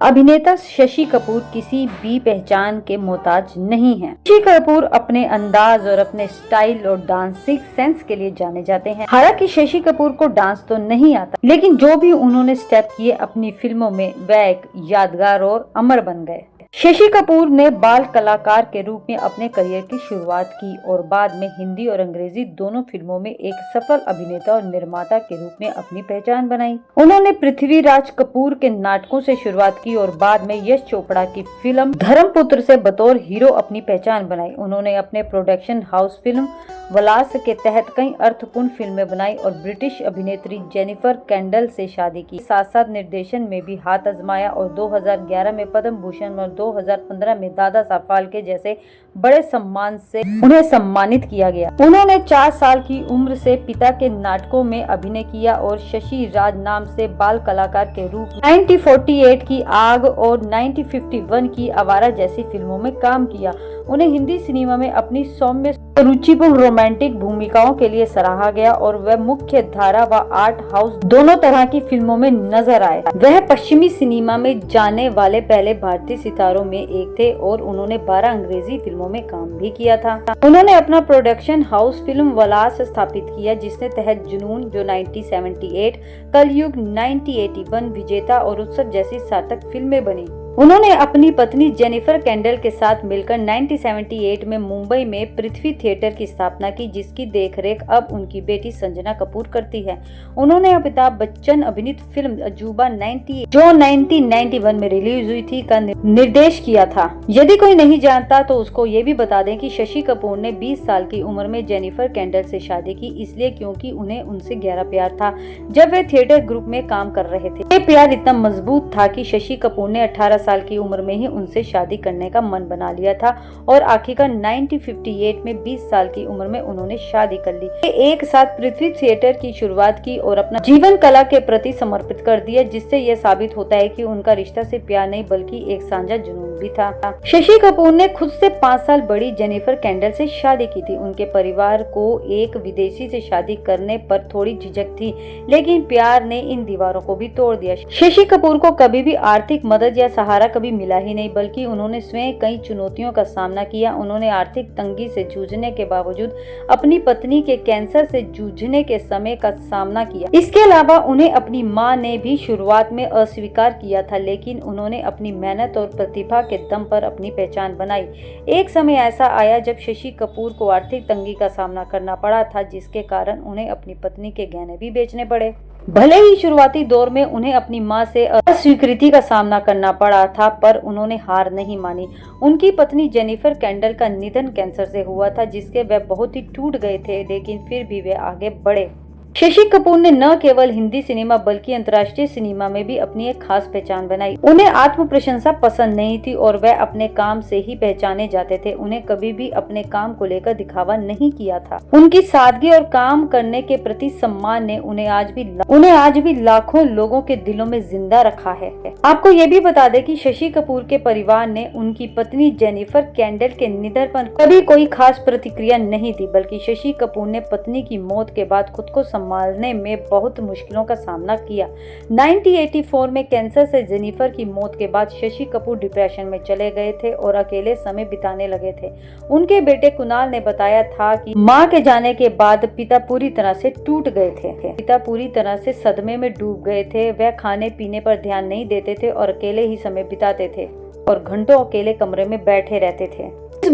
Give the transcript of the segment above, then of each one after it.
अभिनेता शशि कपूर किसी भी पहचान के मोहताज नहीं हैं। शशि कपूर अपने अंदाज और अपने स्टाइल और डांसिंग सेंस के लिए जाने जाते हैं। हालांकि शशि कपूर को डांस तो नहीं आता, लेकिन जो भी उन्होंने स्टेप किए अपनी फिल्मों में वह एक यादगार और अमर बन गए। शशि कपूर ने बाल कलाकार के रूप में अपने करियर की शुरुआत की और बाद में हिंदी और अंग्रेजी दोनों फिल्मों में एक सफल अभिनेता और निर्माता के रूप में अपनी पहचान बनाई। उन्होंने पृथ्वीराज कपूर के नाटकों से शुरुआत की और बाद में यश चोपड़ा की फिल्म धर्मपुत्र से बतौर हीरो अपनी पहचान बनाई। उन्होंने अपने प्रोडक्शन हाउस फिल्म वलास के तहत कई अर्थपूर्ण फिल्में बनाई और ब्रिटिश अभिनेत्री जेनिफर कैंडल से शादी की। साथ साथ निर्देशन में भी हाथ आजमाया और 2011 में पद्म भूषण और 2015 में दादा साहब फाल्के जैसे बड़े सम्मान से उन्हें सम्मानित किया गया। उन्होंने 4 साल की उम्र से पिता के नाटकों में अभिनय किया और शशि राज नाम से बाल कलाकार के रूप में 1948 की आग और 1951 की आवारा जैसी फिल्मों में काम किया। उन्हें हिंदी सिनेमा में अपनी सौम्य रुचिपूर्ण रोमांटिक भूमिकाओं के लिए सराहा गया और वह मुख्य धारा व आर्ट हाउस दोनों तरह की फिल्मों में नजर आए। वह पश्चिमी सिनेमा में जाने वाले पहले भारतीय सितारों में एक थे और उन्होंने 12 अंग्रेजी फिल्मों में काम भी किया था। उन्होंने अपना प्रोडक्शन हाउस फिल्म वलास स्थापित किया, जिसने तहत जुनून जो 1978, कलयुग 1981, विजेता और उत्सव जैसी सार्थक फिल्में बनी। उन्होंने अपनी पत्नी जेनिफर कैंडल के साथ मिलकर 1978 में मुंबई में पृथ्वी थिएटर की स्थापना की, जिसकी देखरेख अब उनकी बेटी संजना कपूर करती है। उन्होंने अमिताभ बच्चन अभिनीत फिल्म अजूबा 98 जो 1991 में रिलीज हुई थी का निर्देश किया था। यदि कोई नहीं जानता तो उसको ये भी बता दें कि शशि कपूर ने 20 साल की उम्र में जेनिफर कैंडल से शादी की, इसलिए क्योंकि उन्हें उनसे गहरा प्यार था जब वे थिएटर ग्रुप में काम कर रहे थे। ये प्यार इतना मजबूत था कि शशि कपूर ने 18 साल की उम्र में ही उनसे शादी करने का मन बना लिया था और आखिरकार 1958 में 20 साल की उम्र में उन्होंने शादी कर ली। एक साथ पृथ्वी थिएटर की शुरुआत की और अपना जीवन कला के प्रति समर्पित कर दिया, जिससे यह साबित होता है कि उनका रिश्ता सिर्फ प्यार नहीं बल्कि एक साझा जुनून भी था। शशि कपूर ने खुद से 5 साल बड़ी जेनिफर कैंडल से शादी की थी। उनके परिवार को एक विदेशी से शादी करने पर थोड़ी झिझक थी, लेकिन प्यार ने इन दीवारों को भी तोड़ दिया। शशि कपूर को कभी भी आर्थिक मदद या सहारा कभी मिला ही नहीं, बल्कि उन्होंने स्वयं कई चुनौतियों का सामना किया। उन्होंने आर्थिक तंगी से जूझने के बावजूद अपनी पत्नी के कैंसर से जूझने के समय का सामना किया। इसके अलावा उन्हें अपनी मां ने भी शुरुआत में अस्वीकार किया था, लेकिन उन्होंने अपनी मेहनत और प्रतिभा के दम पर अपनी पहचान बनाई। एक समय ऐसा आया जब शशि कपूर को आर्थिक तंगी का सामना करना पड़ा था, जिसके कारण उन्हें अपनी पत्नी के गहने भी बेचने पड़े। भले ही शुरुआती दौर में उन्हें अपनी मां से अस्वीकृति का सामना करना पड़ा था, पर उन्होंने हार नहीं मानी। उनकी पत्नी जेनिफर कैंडल का निधन कैंसर से हुआ था, जिसके वे बहुत ही टूट गए थे, लेकिन फिर भी वे आगे बढ़े। शशि कपूर ने न केवल हिंदी सिनेमा बल्कि अंतर्राष्ट्रीय सिनेमा में भी अपनी एक खास पहचान बनाई। उन्हें आत्म प्रशंसा पसंद नहीं थी और वह अपने काम से ही पहचाने जाते थे। उन्हें कभी भी अपने काम को लेकर दिखावा नहीं किया था। उनकी सादगी और काम करने के प्रति सम्मान ने उन्हें आज भी लाखों लोगों के दिलों में जिंदा रखा है। आपको ये भी बता दें कि शशि कपूर के परिवार ने उनकी पत्नी जेनिफर कैंडल के निधन पर कभी कोई खास प्रतिक्रिया नहीं दी, बल्कि शशि कपूर ने पत्नी की मौत के बाद खुद को संभालने में बहुत मुश्किलों का सामना किया। 1984 में कैंसर से जेनिफर की मौत के बाद शशि कपूर डिप्रेशन में चले गए थे और अकेले समय बिताने लगे थे। उनके बेटे कुणाल ने बताया था कि मां के जाने के बाद पिता पूरी तरह से टूट गए थे। पिता पूरी तरह से सदमे में डूब गए थे। वह खाने पीने पर ध्यान नहीं देते थे और अकेले ही समय बिताते थे और घंटों अकेले कमरे में बैठे रहते थे। इस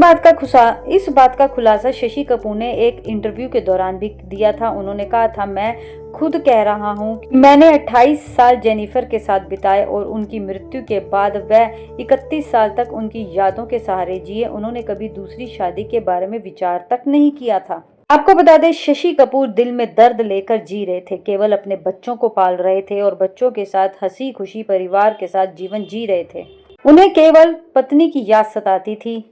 बात का खुलासा शशि कपूर ने एक इंटरव्यू के दौरान भी दिया था। उन्होंने कहा था, मैं खुद कह रहा हूं कि मैंने 28 साल जेनिफर के साथ बिताए और उनकी मृत्यु के बाद वह 31 साल तक उनकी यादों के सहारे जिए। उन्होंने कभी दूसरी शादी के बारे में विचार तक नहीं किया था। आपको बता दें, शशि कपूर दिल में दर्द लेकर जी रहे थे, केवल अपने बच्चों को पाल रहे थे और बच्चों के साथ हंसी खुशी परिवार के साथ जीवन जी रहे थे। उन्हें केवल पत्नी की याद सताती थी।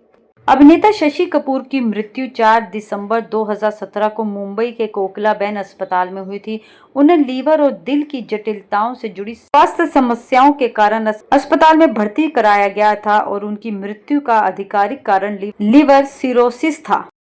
अभिनेता शशि कपूर की मृत्यु 4 दिसंबर 2017 को मुंबई के कोकिलाबेन अस्पताल में हुई थी। उन्हें लीवर और दिल की जटिलताओं से जुड़ी स्वास्थ्य समस्याओं के कारण अस्पताल में भर्ती कराया गया था और उनकी मृत्यु का आधिकारिक कारण लीवर सिरोसिस था।